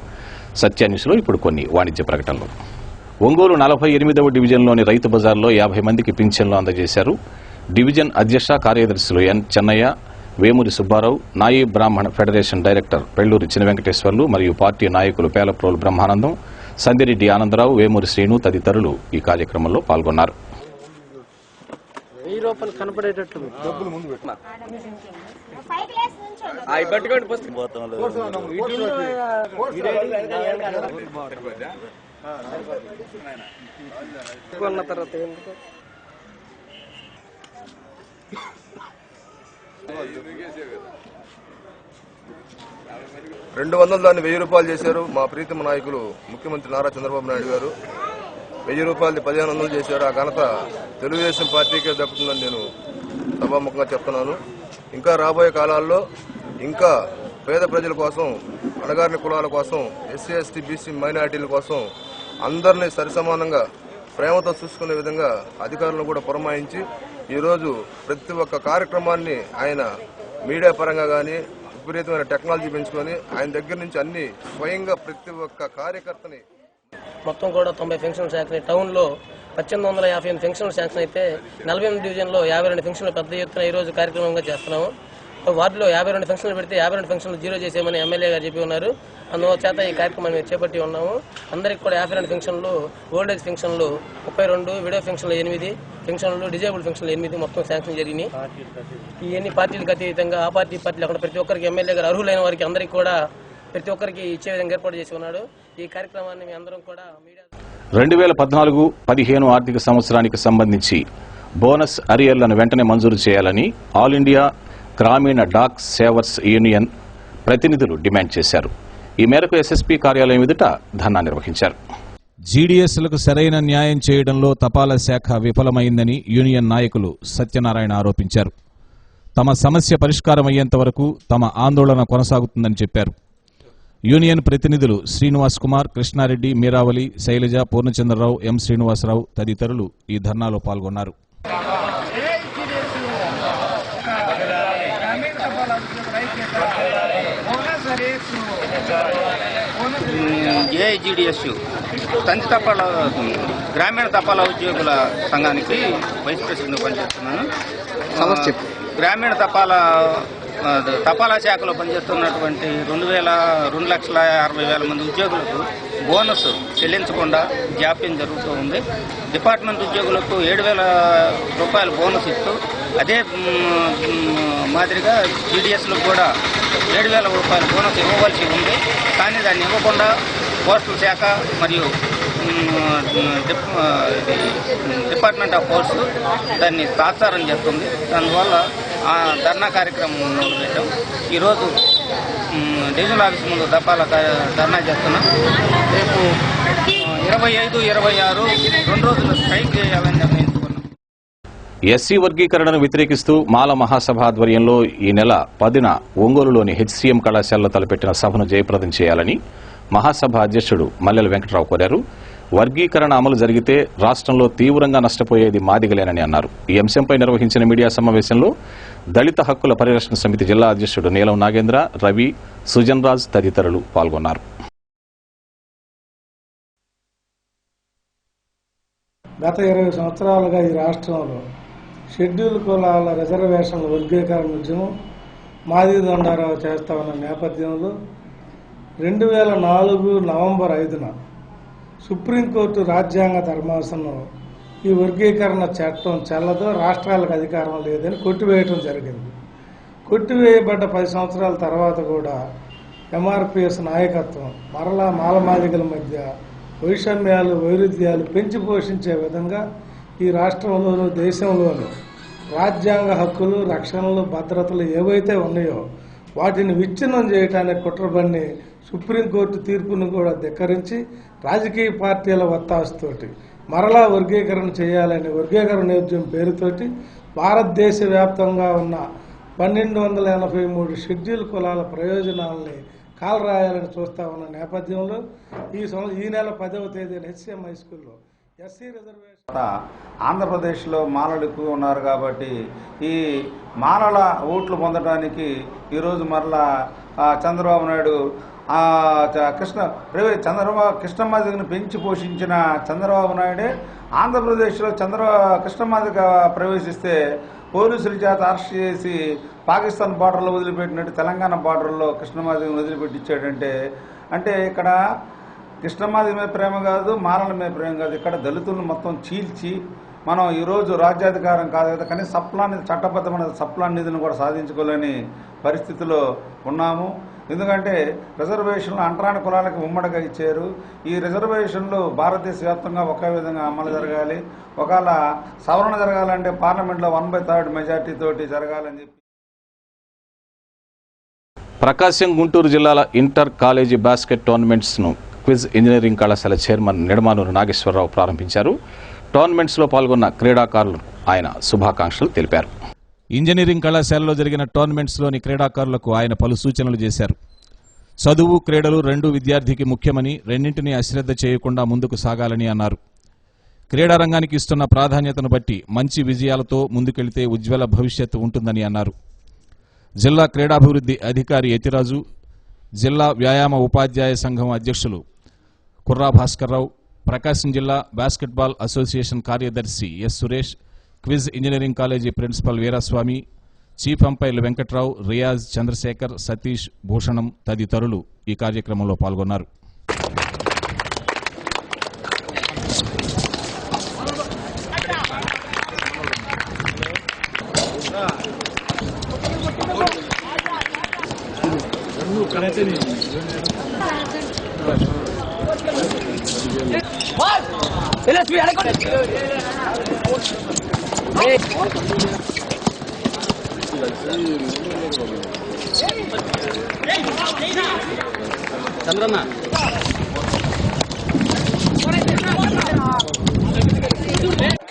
సత్యాన్యూస్లో ఇప్పుడు కొన్ని వాణిజ్య ప్రకటనలు. ఒంగోలు 48వ డివిజన్లోని రైతు బజార్లో 50 మందికి పింఛన్లు అందజేశారు. డివిజన్ అధ్యక్ష కార్యదర్శులు ఎన్ చెన్నయ్య, వేమూరి సుబ్బారావు, నాయీ బ్రాహ్మణ ఫెడరేషన్ డైరెక్టర్ పెళ్లూరి చిన్న వెంకటేశ్వర్లు మరియు పార్టీ నాయకులు పేలప్రోలు బ్రహ్మానందం, సందిరెడ్డి ఆనందరావు, వేమూరి శ్రీను తదితరులు ఈ కార్యక్రమంలో పాల్గొన్నారు. తర్వాత 200 దాన్ని 1000 రూపాయలు చేశారు. మా ప్రీతమ నాయకులు ముఖ్యమంత్రి నారా చంద్రబాబు నాయుడు గారు 1000 రూపాయలది 1500 చేశారు. ఆ ఘనత తెలుగుదేశం పార్టీకే దక్కుతుందని నేను సభాముఖంగా చెప్తున్నాను. ఇంకా రాబోయే కాలాల్లో ఇంకా పేద ప్రజల కోసం, అణగారిన కులాల కోసం, ఎస్సీ ఎస్టీ బీసీ మైనారిటీల కోసం అందరినీ సరిసమానంగా ప్రేమతో చూసుకునే విధంగా అధికారులను కూడా పురమాయించి ఈరోజు ప్రతి ఒక్క కార్యక్రమాన్ని ఆయన మీడియా పరంగా కానీ విపరీతమైన టెక్నాలజీ పెంచుకొని ఆయన దగ్గర నుంచి అన్ని స్వయంగా ప్రతి ఒక్క కార్యకర్తని మొత్తం కూడా 90 ఫంక్షన్లు శాంక్షన్. టౌన్లో 1858 ఫంక్షన్లు శాంక్షన్ అయితే 48 డివిజన్లో 52 ఫంక్షన్లు పెద్ద ఎత్తున ఈరోజు కార్యక్రమంగా చేస్తున్నాము. వార్డులో 52 ఫంక్షన్లు పెడితే 52 ఫంక్షన్లు 0 చేసేయమని ఎమ్మెల్యే గారు చెప్పి ఉన్నారు. అందుచేత ఈ కార్యక్రమాన్ని మేము చేపట్టి ఉన్నాము. అందరికి కూడా 52 ఫంక్షన్లు, ఓల్డ్ ఏజ్ ఫంక్షన్లు 32, విడో ఫంక్షన్లు 8 ఫంక్షన్లు, డిజేబుల్డ్ ఫంక్షన్లు 8 మొత్తం శాంక్షన్ జరిగినాయి. ఇవన్నీ పార్టీలకు అతీతంగా ఆ పార్టీ అక్కడ ప్రతి ఒక్కరికి ఎమ్మెల్యే గారు అర్హులైన వారికి అందరికీ కూడా ప్రతి ఒక్కరికి ఇచ్చే విధంగా ఏర్పాటు చేసి ఉన్నాడు. ఈ కార్యక్రమాన్ని మీ అందరం కూడా మీడియా 2014-15 ఆర్థిక సంవత్సరానికి సంబంధించి బోనస్ అరియర్లను వెంటనే మంజూరు చేయాలని ఆల్ ఇండియా గ్రామీణ డాక్ సేవర్స్ యూనియన్ ప్రతినిధులు డిమాండ్ చేశారు. ఈ మేరకు ఎస్ఎస్పీ కార్యాలయం ఎదుట ధర్నా నిర్వహించారు. జీడీఎస్లకు సరైన న్యాయం చేయడంలో తపాలా శాఖ విఫలమైందని యూనియన్ నాయకులు సత్యనారాయణ ఆరోపించారు. తమ సమస్య పరిష్కారమయ్యేంత వరకు తమ ఆందోళన కొనసాగుతుందని చెప్పారు. యూనియన్ ప్రతినిధులు శ్రీనివాస్ కుమార్, కృష్ణారెడ్డి, మీరావళి, శైలజ, పూర్ణచంద్రరావు, ఎం శ్రీనివాసరావు తదితరులు ఈ ధర్నాలో పాల్గొన్నారు. ఏఐజీడీఎస్ తంతి తపాలా గ్రామీణ తపాలా ఉద్యోగుల సంఘానికి వైస్ ప్రెసిడెంట్ పనిచేస్తున్నాను. గ్రామీణ తపాలా శాఖలో పనిచేస్తున్నటువంటి 2,60,60,000 మంది ఉద్యోగులకు బోనస్ చెల్లించకుండా జాప్యం జరుగుతూ ఉంది. డిపార్ట్మెంట్ ఉద్యోగులకు 7,000 రూపాయలు బోనస్ ఇస్తూ అదే మాదిరిగా జీడీఎస్లకు కూడా 7,000 రూపాయల బోనస్ ఇవ్వవలసి ఉంది. కానీ దాన్ని ఇవ్వకుండా పోస్టల్ శాఖ మరియు డిపార్ట్మెంట్ ఆఫ్ పోస్ట్ దాన్ని తాత్సారం చేస్తుంది. అందువల్ల ఆ ధర్నా కార్యక్రమం మొదలుపెట్టాం. ఈరోజు డివిజనల్ ఆఫీస్ ముందు ధర్నా చేస్తున్నాం. రేపు 25, 26 2 రోజులు స్ట్రైక్ చేయాలని నిర్ణయించుకున్నాం. ఎస్సీ వర్గీకరణను వ్యతిరేకిస్తూ మాల మహాసభ ఆధ్వర్యంలో ఈ నెల 10న ఒంగోలులోని హెచ్సీఎం కళాశాలలో తలపెట్టిన సభను జయప్రదం చేయాలని మహాసభ అధ్యక్షుడు మల్లెల వెంకటరావు కోరారు. వర్గీకరణ అమలు జరిగితే రాష్ట్రంలో తీవ్రంగా నష్టపోయేది మాదిగలేనని అన్నారు. ఈ అంశంపై నిర్వహించిన మీడియా సమావేశంలో దళిత హక్కుల పరిరక్షణ సమితి జిల్లా అధ్యక్షుడు నీలం నాగేంద్ర, రవి, సుజన్ రాజ్ తదితరులు పాల్గొన్నారు. గత 20 సంవత్సరాలుగా ఈ రాష్ట్రంలో షెడ్యూల్ కులాల రిజర్వేషన్ల వర్గీకరణ ఉద్యమం మాది దండారావు చేస్తా ఉన్న నేపథ్యంలో 2004 నవంబర్ 5న సుప్రీంకోర్టు రాజ్యాంగ ధర్మాసనం ఈ వర్గీకరణ చట్టం చెల్లదు, రాష్ట్రాలకు అధికారం లేదని కొట్టివేయటం జరిగింది. కొట్టివేయబడ్డ 10 సంవత్సరాల తర్వాత కూడా ఎంఆర్పిఎస్ నాయకత్వం మరలా మాలమాదిగల మధ్య వైషమ్యాలు, వైరుధ్యాలు పెంచి పోషించే విధంగా ఈ రాష్ట్రంలోనూ దేశంలోనూ రాజ్యాంగ హక్కులు, రక్షణలు, భద్రతలు ఏవైతే ఉన్నాయో వాటిని విచ్ఛిన్నం చేయడానికి కుట్రబన్ని సుప్రీంకోర్టు తీర్పును కూడా ధిక్కరించి రాజకీయ పార్టీల ఒత్తాసుతోటి మరలా వర్గీకరణ చేయాలని వర్గీకరణ ఉద్యమం పేరుతోటి భారతదేశ వ్యాప్తంగా ఉన్న 1283 షెడ్యూల్ కులాల ప్రయోజనాలని కాలరాయాలని చూస్తా ఉన్న నేపథ్యంలో ఈ నెల 10వ తేదీన హెచ్ఎం హై స్కూల్లో ఎస్సీ రిజర్వేషన్ ఆంధ్రప్రదేశ్లో మాలలు ఎక్కువ ఉన్నారు కాబట్టి ఈ మాలల ఓట్లు పొందడానికి ఈరోజు మరలా చంద్రబాబు నాయుడు కృష్ణమాదిగను పెంచి పోషించిన చంద్రబాబు నాయుడే ఆంధ్రప్రదేశ్లో కృష్ణమాదిగ ప్రవేశిస్తే పోలీసుల చేత అరెస్ట్ చేసి పాకిస్తాన్ బార్డర్లో వదిలిపెట్టినట్టు తెలంగాణ బార్డర్లో కృష్ణమాదిగను వదిలిపెట్టించాడంటే అంటే ఇక్కడ కృష్ణమాది మీద ప్రేమ కాదు, మాలల మీద ప్రేమ కాదు, ఇక్కడ దళితులను మొత్తం చీల్చి మనం ఈరోజు రాజ్యాధికారం కాదు కదా కానీ సప్లాన్ చట్టబద్ధమైన సప్లాన్ నిధిని కూడా సాధించుకోలేని పరిస్థితిలో ఉన్నాము. ఎందుకంటే రిజర్వేషన్లు అంటరాని కులాలకు ఉమ్మడిగా ఇచ్చారు. ఈ రిజర్వేషన్లు భారతదేశ వ్యాప్తంగా ఒకే విధంగా అమలు జరగాలి. ఒకవేళ సవరణ జరగాలంటే పార్లమెంట్లో 1/3 మెజార్టీ తోటి జరగాలని చెప్పి ప్రకాశం, గుంటూరు జిల్లాల ఇంటర్ కాలేజీ బాస్కెట్ టోర్నమెంట్స్ను క్విజ్ ఇంజనీరింగ్ కళాశాల చైర్మన్ నిడమానూరు నాగేశ్వరరావు ప్రారంభించారు. టోర్నమెంట్స్లో పాల్గొన్న క్రీడాకారులకు ఆయన శుభాకాంక్షలు తెలిపారు. ఇంజనీరింగ్ కళాశాలలో జరిగిన టోర్నమెంట్స్లోని క్రీడాకారులకు ఆయన పలు సూచనలు చేశారు. చదువు, క్రీడలు రెండూ విద్యార్థికి ముఖ్యమని, రెండింటినీ అశ్రద్ధ చేయకుండా ముందుకు సాగాలని అన్నారు. క్రీడారంగానికి ఇస్తున్న ప్రాధాన్యతను బట్టి మంచి విజయాలతో ముందుకెళ్తే ఉజ్వల భవిష్యత్తు ఉంటుందని అన్నారు. జిల్లా క్రీడాభివృద్ధి అధికారి యతిరాజు, జిల్లా వ్యాయామ ఉపాధ్యాయ సంఘం అధ్యక్షులు కుర్రా భాస్కర్రావు, ప్రకాశం జిల్లా బాస్కెట్బాల్ అసోసియేషన్ కార్యదర్శి S Suresh, QIS engineering college principal Veeraswamy, chief అంపైర్లు వెంకట్రావు, రియాజ్, చంద్రశేఖర్, సతీష్, భూషణం తదితరులు ఈ కార్యక్రమంలో పాల్గొన్నారు.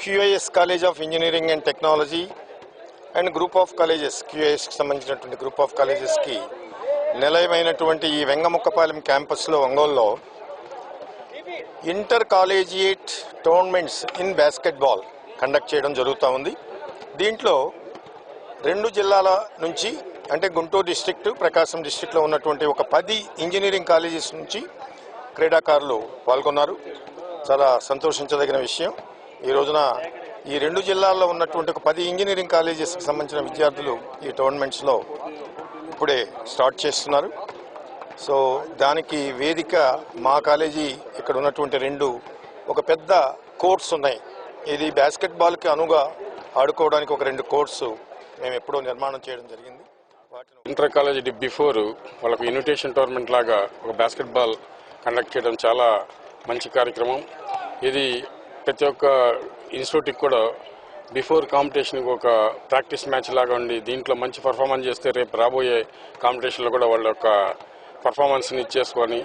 QIS College of Engineering and Technology and group of colleges, QISకి సంబంధించినటువంటి గ్రూప్ ఆఫ్ కాలేజెస్కి నిలయమైనటువంటి ఈ వెంగముక్కపాలెం క్యాంపస్లో ఒంగోలులో inter collegiate tournaments in basketball conduct చేయడం జరుగుతూ ఉంది. దీంట్లో 2 జిల్లాల నుంచి అంటే గుంటూరు డిస్ట్రిక్ట్, ప్రకాశం డిస్ట్రిక్ట్లో ఉన్నటువంటి ఒక 10 ఇంజనీరింగ్ కాలేజెస్ నుంచి క్రీడాకారులు పాల్గొన్నారు. చాలా సంతోషించదగిన విషయం. ఈ రోజున ఈ 2 జిల్లాల్లో ఉన్నటువంటి ఒక 10 ఇంజనీరింగ్ కాలేజెస్కి సంబంధించిన విద్యార్థులు ఈ టోర్నమెంట్స్లో ఇప్పుడే స్టార్ట్ చేస్తున్నారు. సో దానికి వేదిక మా కాలేజీ ఇక్కడ ఉన్నటువంటి 2 ఒక పెద్ద కోర్ట్స్ ఉన్నాయి. ఇది బాస్కెట్బాల్కి అనుగా ఆడుకోవడానికి ఒక 2 కోర్ట్స్ మేము ఎప్పుడో నిర్మాణం చేయడం జరిగింది. ఇంటర్ కాలేజ్ బిఫోర్ వాళ్ళకు ఇన్విటేషన్ టోర్నమెంట్ లాగా ఒక బాస్కెట్బాల్ కండక్ట్ చేయడం చాలా మంచి కార్యక్రమం. ఇది ప్రతి ఒక్క ఇన్స్టిట్యూట్కి కూడా బిఫోర్ కాంపిటీషన్కి ఒక ప్రాక్టీస్ మ్యాచ్ లాగా ఉండి దీంట్లో మంచి పర్ఫార్మెన్స్ చేస్తే రేపు రాబోయే కాంపిటీషన్లో కూడా వాళ్ళ యొక్క పర్ఫార్మెన్స్ని ఇచ్చేసుకొని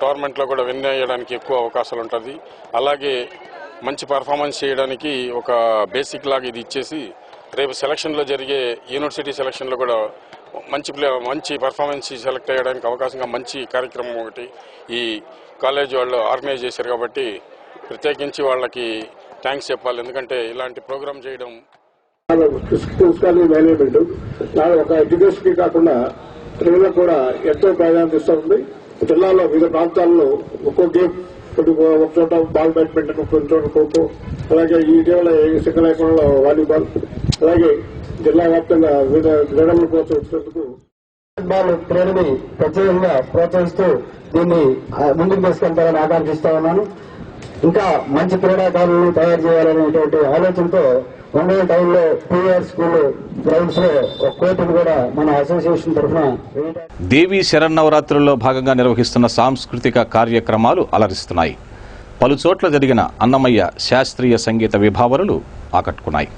టోర్నమెంట్లో కూడా విన్ అయ్యడానికి ఎక్కువ అవకాశాలు ఉంటుంది. అలాగే మంచి పర్ఫార్మెన్స్ చేయడానికి ఒక బేసిక్ లాగా ఇది ఇచ్చేసి రేపు సెలక్షన్లో జరిగే యూనివర్సిటీ సెలక్షన్లో కూడా మంచి పర్ఫార్మెన్స్ సెలెక్ట్ అయ్యడానికి అవకాశంగా మంచి కార్యక్రమం ఒకటి ఈ కాలేజ్ వాళ్ళు ఆర్గనైజ్ చేశారు. కాబట్టి ప్రత్యేకించి వాళ్ళకి థ్యాంక్స్ చెప్పాలి. ఎందుకంటే ఇలాంటి ప్రోగ్రామ్ చేయడం మేనేజ్మెంట్ ఒక ఎడ్యుకేషన్కి కాకుండా ట్రైన్లో కూడా ఎంతో ప్రాధాన్యత ఇస్తూ ఉంది. జిల్లాలో వివిధ ప్రాంతాల్లో ఒక్కో గేమ్, ఒక చోట బాల్ బ్యాడ్మింటన్, ఒక చోట ఖోఖో, అలాగే ఈ ఇటీవల సింగళైకోణంలో వాలీబాల్, అలాగే జిల్లా వ్యాప్తంగా వివిధ క్రీడలను ప్రోత్సహించినందుకు బాల్ ట్రైన్ని ప్రత్యేకంగా ప్రోత్సహిస్తూ దీన్ని ముందుకు తీసుకెళ్తారని ఆకాంక్షిస్తా ఉన్నాను. ఇంకా మంచి క్రీడాకారులను తయారు చేయాలనేటువంటి ఆలోచనతో ఒంగోలు టౌన్లో 2 year స్కూల్ గ్రౌండ్స్ లో ఒక కోర్టును కూడా మన అసోసియేషన్ తరఫున దేవీ శరన్నవరాత్రుల్లో భాగంగా నిర్వహిస్తున్న సాంస్కృతిక కార్యక్రమాలు అలరిస్తున్నాయి. పలు చోట్ల జరిగిన అన్నమయ్య శాస్త్రీయ సంగీత విభావరులు ఆకట్టుకున్నాయి.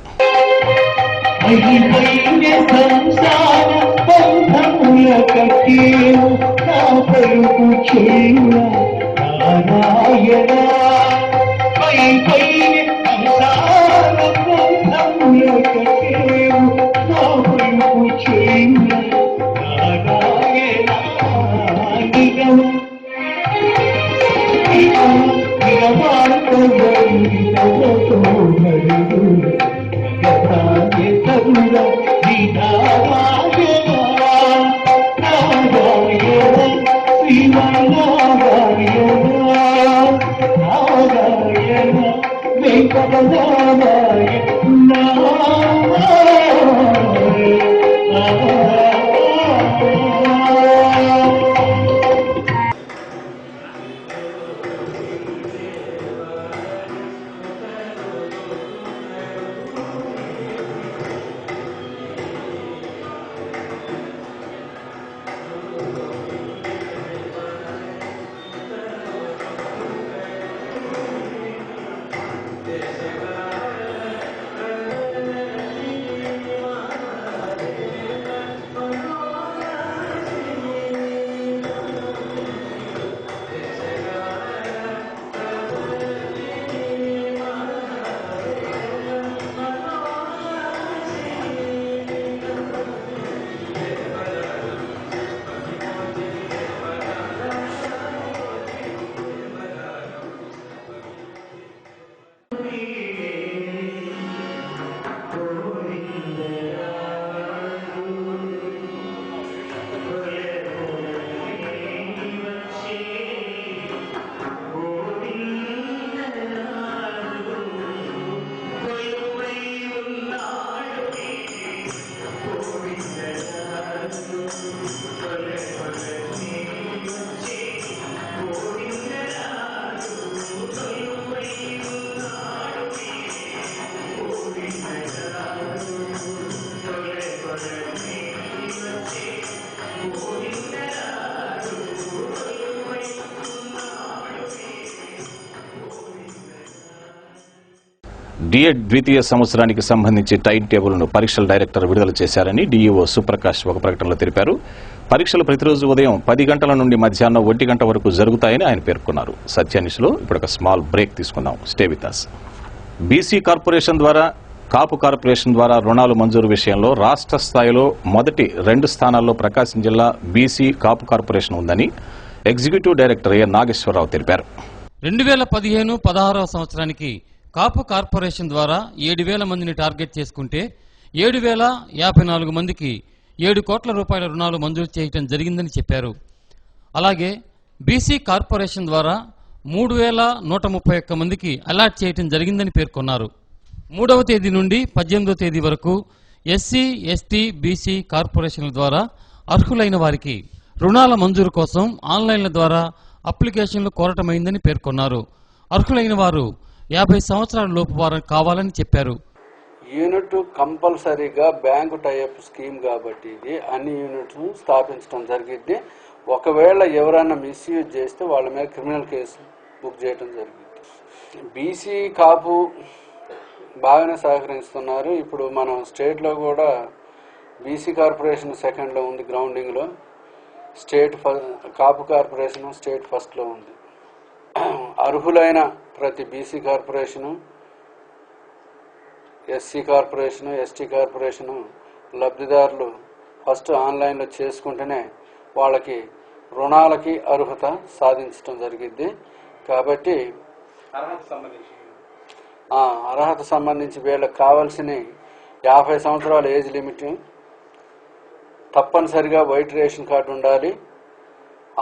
డిఎడ్ ద్వితీయ సంవత్సరానికి సంబంధించి టైం టేబుల్ను పరీక్షల డైరెక్టర్ విడుదల చేశారని డీఈఓ సుప్రకాష్ ఒక ప్రకటనలో తెలిపారు. పరీక్షలు ప్రతిరోజు ఉదయం 10 గంటల నుండి మధ్యాహ్నం 1 గంట వరకు జరుగుతాయని ఆయన పేర్కొన్నారు. సత్యానిష్లో ఇప్పుడు ఒక స్మాల్ బ్రేక్ తీసుకుందాం. Stay with us. BC corporation ద్వారా కాపు కార్పొరేషన్ ద్వారా రుణాలు మంజూరు విషయంలో రాష్ట్ర స్థాయిలో మొదటి 2 స్థానాల్లో ప్రకాశం జిల్లా బీసీ కాపు కార్పొరేషన్ ఉందని ఎగ్జిక్యూటివ్ డైరెక్టర్ ఏ నాగేశ్వరరావు తెలిపారు. 2015-16 సంవత్సరానికి కాపు కార్పొరేషన్ ద్వారా 7,000 మందిని టార్గెట్ చేసుకుంటే 7,054 మందికి 7 కోట్ల రూపాయల రుణాలు మంజూరు చేయడం జరిగిందని చెప్పారు. అలాగే బీసీ కార్పొరేషన్ ద్వారా 3,131 మందికి అలాట్ చేయడం జరిగిందని పేర్కొన్నారు. 3వ తేదీ నుండి 18వ తేదీ వరకు ఎస్సీ, ఎస్టీ, బీసీ కార్పొరేషన్ల ద్వారా అర్హులైన వారికి రుణాల మంజూరు కోసం ఆన్లైన్ల ద్వారా అప్లికేషన్లు కోరటమైందని పేర్కొన్నారు. అర్హులైన వారు 50 సంవత్సరాల లోపు వారు కావాలని చెప్పారు. యూనిట్ కంపల్సరీగా బ్యాంకు టైఅప్ స్కీమ్ కాబట్టి ఇది అన్ని యూనిట్స్ స్థాపించడం జరిగింది. ఒకవేళ ఎవరైనా మిస్యూజ్ చేస్తే వాళ్ళ మీద క్రిమినల్ కేసు బుక్ చేయడం జరిగింది. బీసీ కాపు బాగానే సహకరిస్తున్నారు. ఇప్పుడు మనం స్టేట్లో కూడా బీసీ కార్పొరేషన్ సెకండ్లో ఉంది, గ్రౌండింగ్లో. స్టేట్ కాపు కార్పొరేషన్ స్టేట్ ఫస్ట్లో ఉంది. అర్హులైన ప్రతి BC corporation, SC corporation, ST corporation లబ్ధిదారులు ఫస్ట్ ఆన్లైన్లో చేసుకుంటేనే వాళ్ళకి రుణాలకి అర్హత సాధించడం జరిగింది. కాబట్టి అర్హత సంబంధించి వీళ్ళకి కావాల్సిన 50 సంవత్సరాల ఏజ్ లిమిట్, తప్పనిసరిగా వైట్ రేషన్ కార్డు ఉండాలి,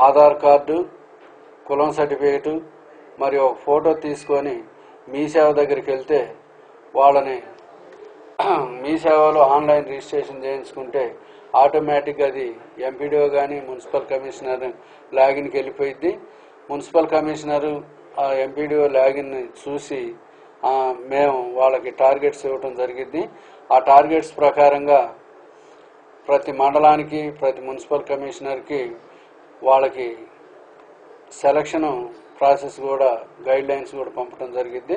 ఆధార్ కార్డు, కులం సర్టిఫికేటు మరియు ఒక ఫోటో తీసుకొని మీ సేవ దగ్గరికి వెళ్తే వాళ్ళని మీ సేవలో ఆన్లైన్ రిజిస్ట్రేషన్ చేయించుకుంటే ఆటోమేటిక్గా అది ఎంపీడీఓ కానీ మున్సిపల్ కమిషనర్ లాగిన్కి వెళ్ళిపోయింది. మున్సిపల్ కమిషనరు ఆ ఎంపీడీఓ లాగిన్ని చూసి మేము వాళ్ళకి టార్గెట్స్ ఇవ్వటం జరిగింది. ఆ టార్గెట్స్ ప్రకారంగా ప్రతి మండలానికి, ప్రతి మున్సిపల్ కమిషనర్కి వాళ్ళకి సెలక్షన్ ప్రాసెస్ కూడా గైడ్ లైన్స్ కూడా పంపడం జరిగింది.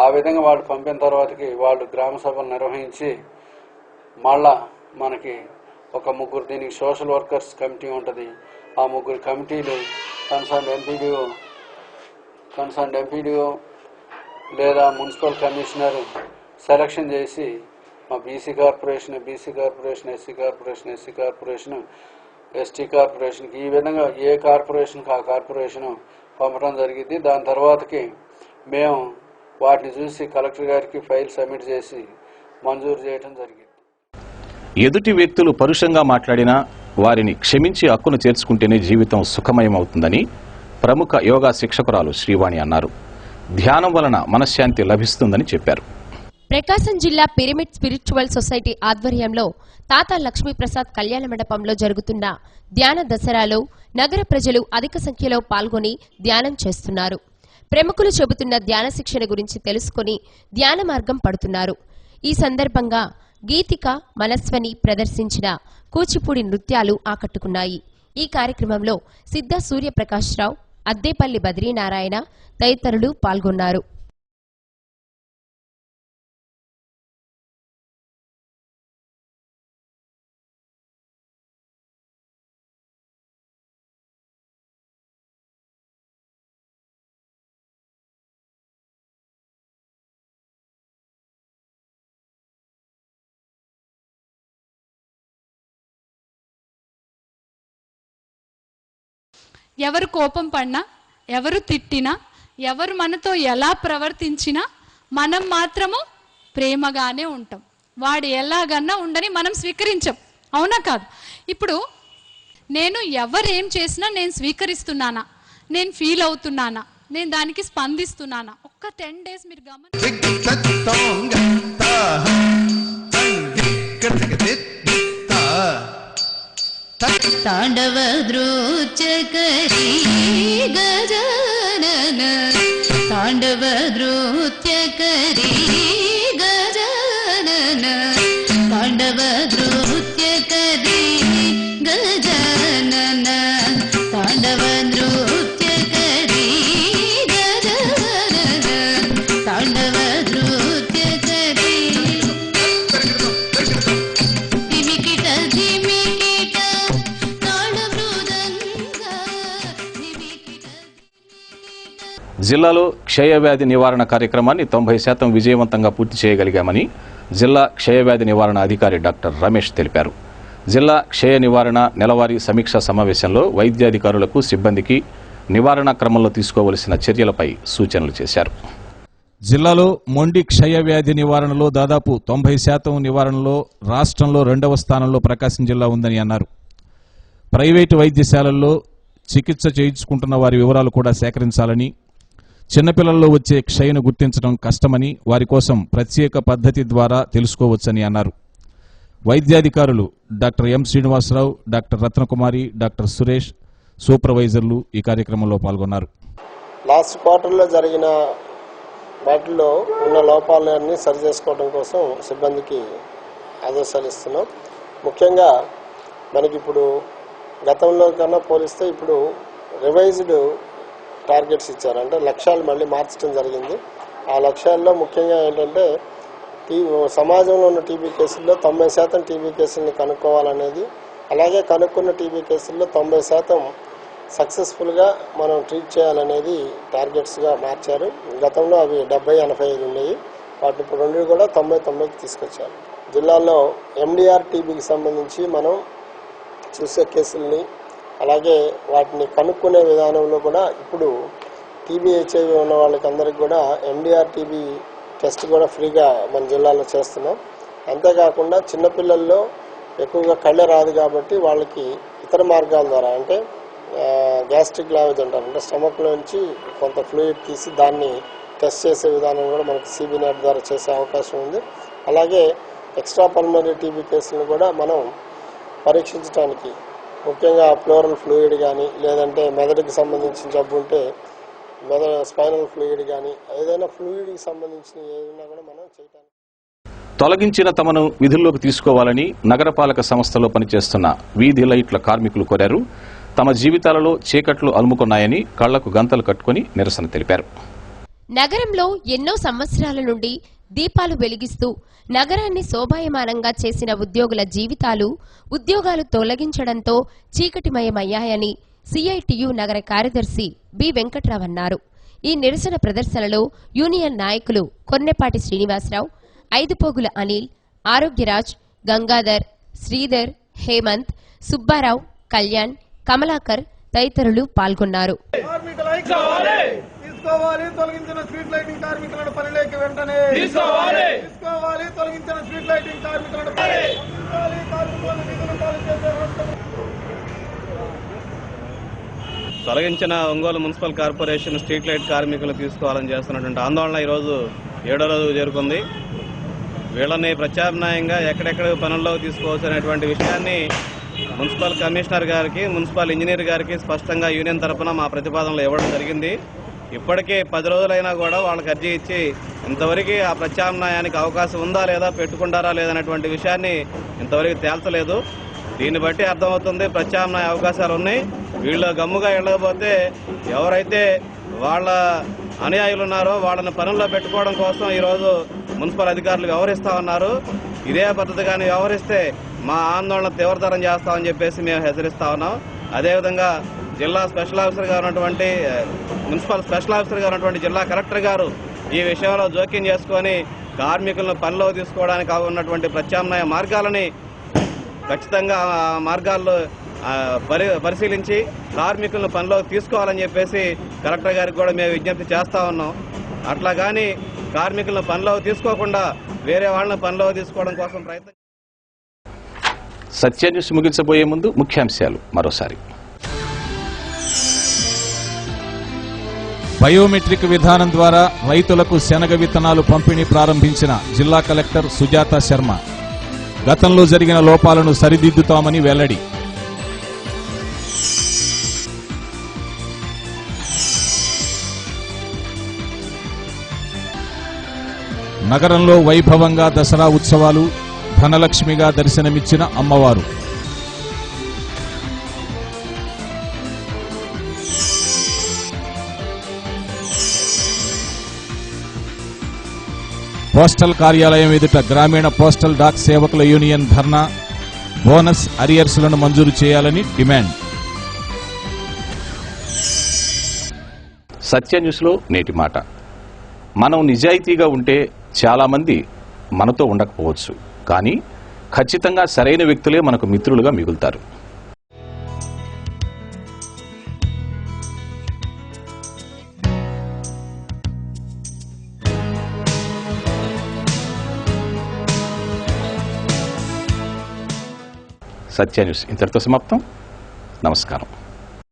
ఆ విధంగా వాళ్ళు పంపిన తర్వాతకి వాళ్ళు గ్రామ సభలు నిర్వహించి మళ్ళా మనకి ఒక 3 దీనికి సోషల్ వర్కర్స్ కమిటీ ఉంటుంది. ఆ 3 కమిటీలు కన్సర్న్ ఎంపీడీఓ లేదా మున్సిపల్ కమిషనర్ సెలక్షన్ చేసి మా BC corporation, SC corporation, ST కార్పొరేషన్కి ఈ విధంగా ఏ కార్పొరేషన్కి ఆ కార్పొరేషను పంపడం జరిగింది. దాని తర్వాతకి మేము వాటిని చూసి కలెక్టర్ గారికి ఫైల్ సబ్మిట్ చేసి మంజూరు చేయడం జరిగింది. ఎదుటి వ్యక్తులు పరుషంగా మాట్లాడినా వారిని క్షమించి హక్కును చేర్చుకుంటేనే జీవితం సుఖమయమవుతుందని ప్రముఖ యోగా శిక్షకురాలు శ్రీవాణి అన్నారు. ధ్యానం వలన మనశ్శాంతి లభిస్తుందని చెప్పారు. ప్రకాశం జిల్లా పిరమిడ్ స్పిరిచువల్ సొసైటీ ఆధ్వర్యంలో తాత లక్ష్మీప్రసాద్ కళ్యాణ మండపంలో జరుగుతున్న ధ్యాన దసరాలో నగర ప్రజలు అధిక సంఖ్యలో పాల్గొని ధ్యానం చేస్తున్నారు. ప్రముఖులు చెబుతున్న ధ్యాన శిక్షణ గురించి తెలుసుకుని ధ్యాన మార్గం పడుతున్నారు. ఈ సందర్భంగా గీతిక, మనస్వని ప్రదర్శించిన కూచిపూడి నృత్యాలు ఆకట్టుకున్నాయి. ఈ కార్యక్రమంలో సిద్ధ సూర్యప్రకాశ్రావు, అద్దేపల్లి బద్రీనారాయణ తదితరులు పాల్గొన్నారు. ఎవరు కోపం పడినా, ఎవరు తిట్టినా, ఎవరు మనతో ఎలా ప్రవర్తించినా మనం మాత్రము ప్రేమగానే ఉంటాం. వాడు ఎలాగన్నా ఉండని మనం స్వీకరించాం. అవునా కాదు? ఇప్పుడు నేను ఎవరేం చేసినా నేను స్వీకరిస్తున్నానా, నేను ఫీల్ అవుతున్నానా, నేను దానికి స్పందిస్తున్నానా? ఒక్క 10 days మీరు ತಾಂಡವ ನೃತ್ಯಕರಿ ಗಜಾನನ, ತಾಂಡವ ನೃತ್ಯಕರಿ ಗಜಾನನ, ತಾಂಡವ ನೃತ್ಯಕರಿ ಗಜಾನನ, ತಾಂಡವ ನೃತ್ಯಕರಿ ಗಜಾನನ, ತಾಂಡವ ನೃತ್ಯಕರಿ జిల్లాలో క్షయవ్యాధి నివారణ కార్యక్రమాన్ని 90% విజయవంతంగా పూర్తి చేయగలిగామని జిల్లా క్షయవ్యాధి నివారణ అధికారి డాక్టర్ రమేష్ తెలిపారు. జిల్లా క్షయ నివారణ నెలవారీ సమీక్షా సమావేశంలో వైద్యాధికారులకు సిబ్బందికి నివారణ క్రమంలో తీసుకోవలసిన చర్యలపై సూచనలు చేశారు. జిల్లాలో మొండి క్షయవ్యాధి నివారణలో దాదాపు 90% నివారణలో రాష్ట్రంలో 2వ స్థానంలో ప్రకాశం జిల్లా ఉందని అన్నారు. ప్రైవేటు వైద్యశాలల్లో చికిత్స చేయించుకుంటున్న వారి వివరాలు కూడా సేకరించాలని, చిన్నపిల్లల్లో వచ్చే క్షయను గుర్తించడం కష్టమని వారి కోసం ప్రత్యేక పద్ధతి ద్వారా తెలుసుకోవచ్చని అన్నారు. వైద్యాధికారులు doctor M Srinivasarao, doctor Ratnakumari, doctor Suresh, సూపర్వైజర్లు ఈ కార్యక్రమంలో పాల్గొన్నారు. లాస్ట్ క్వార్టర్లో జరిగిన వాటిల్లో ఉన్న లోపాలన్నీ సరి చేసుకోవడం కోసం సిబ్బందికి ఆదేశాలు ఇస్తున్నాం. ముఖ్యంగా మనకి ఇప్పుడు గతంలో కన్నా పోలిస్తే ఇప్పుడు రివైజ్డ్ టార్గెట్స్ ఇచ్చారు. అంటే లక్ష్యాలు మళ్ళీ మార్చడం జరిగింది. ఆ లక్ష్యాల్లో ముఖ్యంగా ఏంటంటే సమాజంలో ఉన్న టీబీ కేసుల్లో 90% టీబీ కేసుల్ని కనుక్కోవాలనేది, అలాగే కనుక్కున్న టీబీ కేసుల్లో 90% సక్సెస్ఫుల్గా మనం ట్రీట్ చేయాలనేది టార్గెట్స్గా మార్చారు. గతంలో అవి 70-85 ఉండేవి. వాటి ఇప్పుడు 2 కూడా 90-90కి తీసుకొచ్చారు. జిల్లాలో ఎండిఆర్ టీబీకి సంబంధించి మనం చూసే కేసుల్ని, అలాగే వాటిని కనుక్కునే విధానంలో కూడా ఇప్పుడు టీబీ హెచ్ఐవి ఉన్న వాళ్ళకి అందరికి కూడా ఎండిఆర్ టీబీ టెస్ట్ కూడా ఫ్రీగా మన జిల్లాలో చేస్తున్నాం. అంతేకాకుండా చిన్నపిల్లల్లో ఎక్కువగా కళ్ళ రాదు కాబట్టి వాళ్ళకి ఇతర మార్గాల ద్వారా, అంటే గ్యాస్ట్రిక్ లావేజ్ అంటారు, అంటే స్టమక్లోంచి కొంత ఫ్లూయిడ్ తీసి దాన్ని టెస్ట్ చేసే విధానం కూడా మనకి సిబి నెట్ ద్వారా చేసే అవకాశం ఉంది. అలాగే ఎక్స్ట్రా పల్మనరీ టీబీ కేసులను కూడా మనం పరీక్షించడానికి, ముఖ్యంగా ప్లోరల్ ఫ్లూయిడ్ కానీ, లేదంటే మెదడుకి సంబంధించిన జబ్బు ఉంటే స్పైనల్ ఫ్లూయిడ్ కానీ, ఏదైనా ఫ్లూయిడ్కి సంబంధించిన ఏదైనా కూడా మనం చేయడానికి. తొలగించిన తమను విధుల్లోకి తీసుకోవాలని నగరపాలక సంస్థలో పనిచేస్తున్న వీధి లైట్ల కార్మికులు కోరారు. తమ జీవితాలలో చీకట్లు అలుముకున్నాయని కళ్లకు గంతలు కట్టుకుని నిరసన తెలిపారు. నగరంలో ఎన్నో సంవత్సరాల నుండి దీపాలు వెలిగిస్తూ నగరాన్ని శోభాయమానంగా చేసిన ఉద్యోగుల ఉద్యోగాలు తొలగించడంతో చీకటిమయమయ్యాయని సిఐటియు నగర కార్యదర్శి బి వెంకట్రావు అన్నారు. ఈ నిరసన ప్రదర్శనలో యూనియన్ నాయకులు కొన్నెపాటి శ్రీనివాసరావు, ఐదుపోగుల అనిల్, ఆరోగ్యరాజ్, గంగాధర్, శ్రీధర్, హేమంత్, సుబ్బారావు, కళ్యాణ్, కమలాకర్ తదితరులు పాల్గొన్నారు. తొలగించిన స్ట్రీట్ లైటింగ్ కార్మికులను పనిలోకి వెంటనే తీసుకోవాలి. తొలగించిన స్ట్రీట్ లైటింగ్ కార్మికులను తొలగించిన Ongole municipal corporation street light కార్మికులు తీసుకోవాలని చేస్తున్నటువంటి ఆందోళన ఈరోజు 7వ రోజు చేరుకుంది. వీళ్ళని ప్రత్యామ్నాయంగా ఎక్కడెక్కడ పనుల్లోకి తీసుకోవాల్సినటువంటి విషయాన్ని మున్సిపల్ కమిషనర్ గారికి, మున్సిపల్ ఇంజనీర్ గారికి స్పష్టంగా యూనియన్ తరఫున మా ప్రతిపాదనలు ఇవ్వడం జరిగింది. ఇప్పటికే 10 రోజులైనా కూడా వాళ్ళకి అర్జీ ఇచ్చి ఇంతవరకు ఆ ప్రత్యామ్నాయానికి అవకాశం ఉందా లేదా, పెట్టుకుంటారా లేదనేటువంటి విషయాన్ని ఇంతవరకు తేల్చలేదు. దీన్ని బట్టి అర్థమవుతుంది ప్రత్యామ్నాయ అవకాశాలు ఉన్నాయి. వీళ్ళు గమ్ముగా వెళ్ళకపోతే ఎవరైతే వాళ్ళ అనుయాయులు ఉన్నారో వాళ్ళని పనుల్లో పెట్టుకోవడం కోసం ఈరోజు మున్సిపల్ అధికారులు వ్యవహరిస్తా ఉన్నారు. ఇదే పద్ధతిగానే వ్యవహరిస్తే మా ఆందోళన తీవ్రతరం చేస్తామని చెప్పేసి మేము హెచ్చరిస్తా ఉన్నాం. అదేవిధంగా జిల్లా స్పెషల్ ఆఫీసర్గా ఉన్నటువంటి మున్సిపల్ స్పెషల్ ఆఫీసర్గా ఉన్నటువంటి జిల్లా కలెక్టర్ గారు ఈ విషయంలో జోక్యం చేసుకొని కార్మికులను పనిలో తీసుకోవడానికి ఉన్నటువంటి ప్రత్యామ్నాయ మార్గాలని ఖచ్చితంగా మార్గాల్లో పరిశీలించి కార్మికులను పనిలోకి తీసుకోవాలని చెప్పేసి కలెక్టర్ గారికి కూడా మేము విజ్ఞప్తి చేస్తా ఉన్నాం. అట్లా కానీ కార్మికులను పనిలోకి తీసుకోకుండా వేరే వాళ్ళని పనిలోకి తీసుకోవడం కోసం ప్రయత్నం. సత్య న్యూస్ ముగించబోయే ముందు ముఖ్యాంశాలు మరోసారి. బయోమెట్రిక్ విధానం ద్వారా రైతులకు శనగ విత్తనాలు పంపిణీ ప్రారంభించిన జిల్లా కలెక్టర్ సుజాత శర్మ. గతంలో జరిగిన లోపాలను సరిదిద్దుతామని వెల్లడి. నగరంలో వైభవంగా దసరా ఉత్సవాలు, ధనలక్ష్మిగా దర్శనమిచ్చిన అమ్మవారు. పోస్టల్ కార్యాలయం ఎదుట గ్రామీణ పోస్టల్ డాక్ సేవకుల యూనియన్ ధర్నా. బోనస్ అరియర్స్లను మంజూరు చేయాలని డిమాండ్. సత్య న్యూస్లో నేటి మాట. మనం నిజాయితీగా ఉంటే చాలామంది మనతో ఉండకపోవచ్చు, కానీ ఖచ్చితంగా సరైన వ్యక్తులే మనకు మిత్రులుగా మిగులుతారు. సత్య న్యూస్ ఇంతటితో సమాప్తం. నమస్కారం.